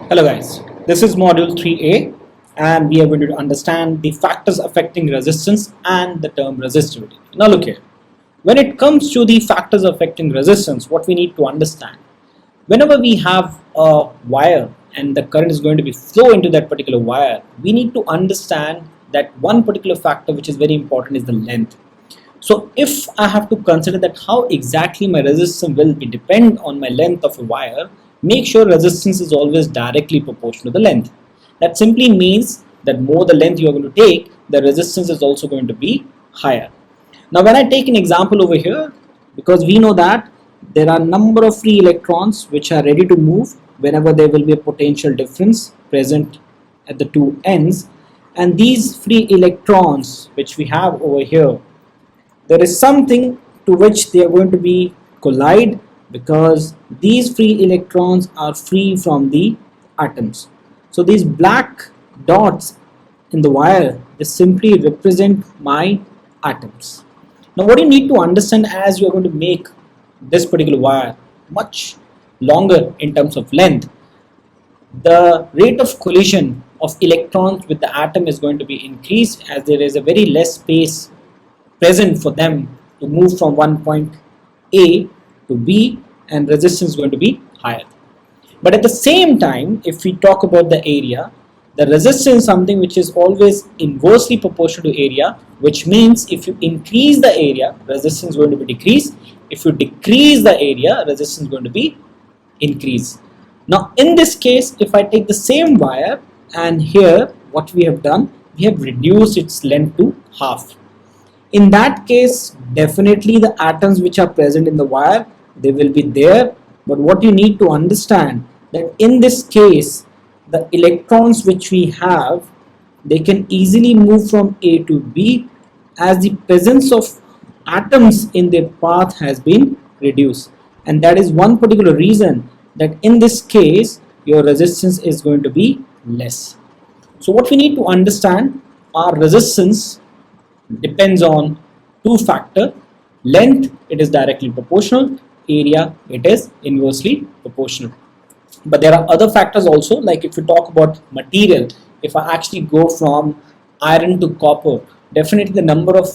Hello guys, this is module 3A and we are going to understand the factors affecting resistance and the term resistivity. Now look here, when it comes to the factors affecting resistance, what we need to understand, whenever we have a wire and the current is going to be flow into that particular wire, we need to understand that one particular factor which is very important is the length. So if I have to consider that how exactly my resistance will be depend on my length of a wire, make sure resistance is always directly proportional to the length. That simply means that more the length you are going to take, the resistance is also going to be higher. Now when I take an example over here, because we know that there are number of free electrons which are ready to move whenever there will be a potential difference present at the two ends, and these free electrons which we have over here, there is something to which they are going to be collide, because these free electrons are free from the atoms. So these black dots in the wire, they simply represent my atoms. Now what you need to understand, as you are going to make this particular wire much longer in terms of length, the rate of collision of electrons with the atom is going to be increased, as there is a very less space present for them to move from one point A to B, and resistance is going to be higher. But at the same time, if we talk about the area, the resistance is something which is always inversely proportional to area, which means if you increase the area, resistance is going to be decreased. If you decrease the area, resistance is going to be increased. Now in this case, if I take the same wire, and here what we have done, we have reduced its length to half. In that case, definitely the atoms which are present in the wire, they will be there. But what you need to understand, that in this case, the electrons which we have, they can easily move from A to B, as the presence of atoms in their path has been reduced. And that is one particular reason that in this case, your resistance is going to be less. So what we need to understand, our resistance depends on two factors: length, it is directly proportional; area, it is inversely proportional. But there are other factors also, like if you talk about material, if I actually go from iron to copper, definitely the number of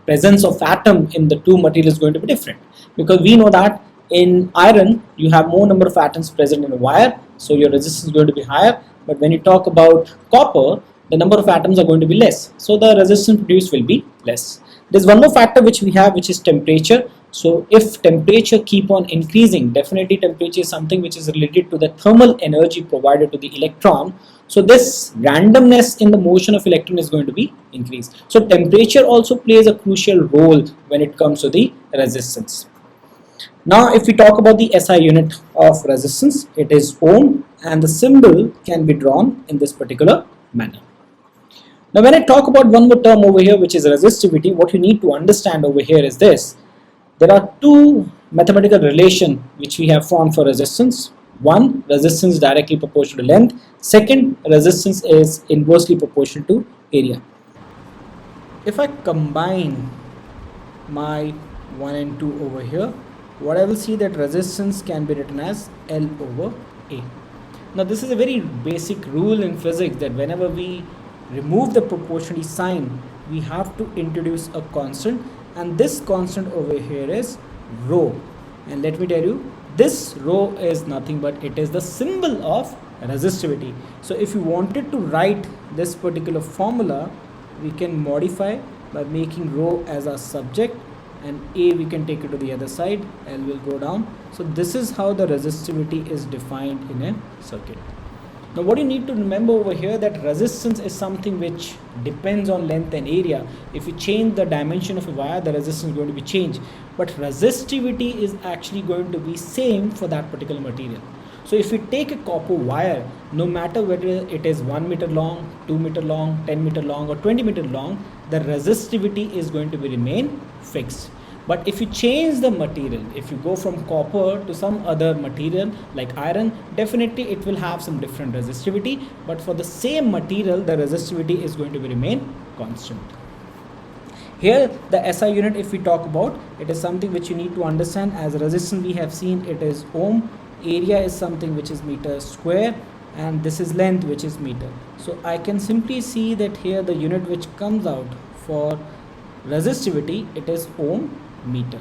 presence of atom in the two materials is going to be different, because we know that in iron you have more number of atoms present in a wire, so your resistance is going to be higher. But when you talk about copper, the number of atoms are going to be less, so the resistance produced will be less. There's one more factor which we have, which is temperature. So if temperature keep on increasing, definitely temperature is something which is related to the thermal energy provided to the electron. So this randomness in the motion of electron is going to be increased. So temperature also plays a crucial role when it comes to the resistance. Now if we talk about the SI unit of resistance, it is ohm, and the symbol can be drawn in this particular manner. Now when I talk about one more term over here, which is resistivity, what you need to understand over here is this: there are two mathematical relations which we have formed for resistance. One, resistance is directly proportional to length. Second, resistance is inversely proportional to area. If I combine my 1 and 2 over here, what I will see that resistance can be written as L over A. Now this is a very basic rule in physics, that whenever we remove the proportionality sign, we have to introduce a constant, and this constant over here is rho. And let me tell you, this rho is nothing but it is the symbol of resistivity. So if you wanted to write this particular formula, we can modify by making rho as our subject, and A we can take it to the other side, L will go down. So this is how the resistivity is defined in a circuit. Now what you need to remember over here, that resistance is something which depends on length and area. If you change the dimension of a wire, the resistance is going to be changed, but resistivity is actually going to be same for that particular material. So if you take a copper wire, no matter whether it is 1 meter long, 2 meter long, 10 meter long or 20 meter long, the resistivity is going to be remain fixed. But if you change the material, if you go from copper to some other material like iron, definitely it will have some different resistivity, but for the same material, the resistivity is going to be remain constant. Here the SI unit, if we talk about, it is something which you need to understand. As resistance we have seen, it is ohm, area is something which is meter square, and this is length, which is meter. So I can simply see that here the unit which comes out for resistivity, it is ohm meter.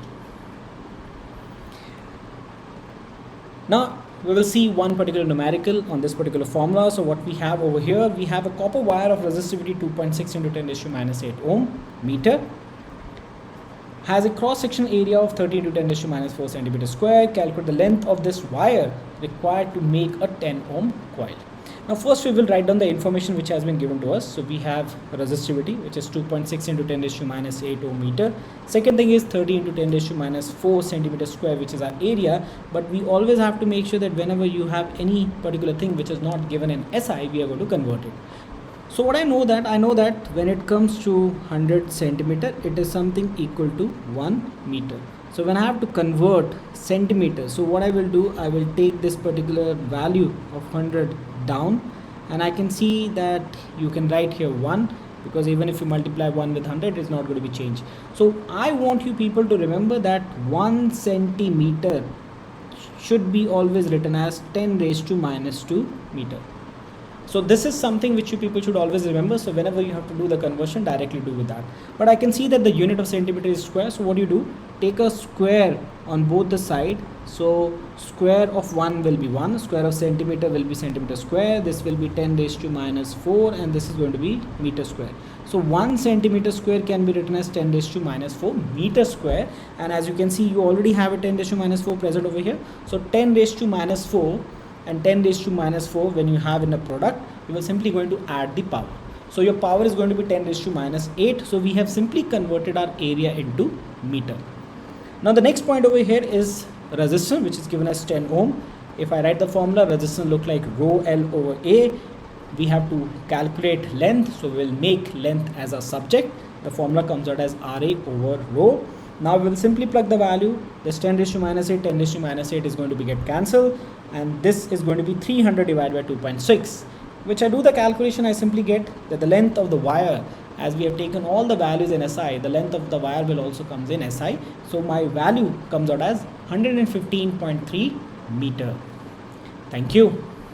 Now we will see one particular numerical on this particular formula. So what we have over here, we have a copper wire of resistivity 2.6 into 10 raised to minus 8 ohm meter, has a cross-section area of 30 into 10 raised to minus 4 centimeter square. Calculate the length of this wire required to make a 10 ohm coil. Now first we will write down the information which has been given to us. So we have resistivity, which is 2.6 into 10 raised to minus 8 ohm meter. Second thing is 30 into 10 raised to minus 4 centimeter square, which is our area. But we always have to make sure that whenever you have any particular thing which is not given in SI, we are going to convert it. So what I know that when it comes to 100 centimeter, it is something equal to 1 meter. So when I have to convert centimeter, so what I will do, I will take this particular value of 100 down, and I can see that you can write here 1, because even if you multiply 1 with 100, it's not going to be changed. So I want you people to remember that 1 centimeter should be always written as 10 raised to minus 2 meter. So this is something which you people should always remember. So whenever you have to do the conversion, directly do with that. But I can see that the unit of centimeter is square. So what do? Take a square on both the side. So square of 1 will be 1. Square of centimeter will be centimeter square. This will be 10 raised to minus 4, and this is going to be meter square. So 1 centimeter square can be written as 10 raised to minus 4 meter square. And as you can see, you already have a 10 raised to minus 4 present over here. So 10 raised to minus 4 and 10 raised to minus 4, when you have in a product, you are simply going to add the power. So your power is going to be 10 raised to minus 8. So we have simply converted our area into meter. Now the next point over here is resistance, which is given as 10 ohm. If I write the formula, resistance look like rho L over A. We have to calculate length, so we'll make length as a subject. The formula comes out as RA over rho. Now we will simply plug the value. This 10 raised to minus 8, 10 raised to minus 8 is going to be get cancelled, and this is going to be 300 divided by 2.6, which I do the calculation, I simply get that the length of the wire, as we have taken all the values in SI, the length of the wire will also comes in SI. So my value comes out as 115.3 meter. Thank you.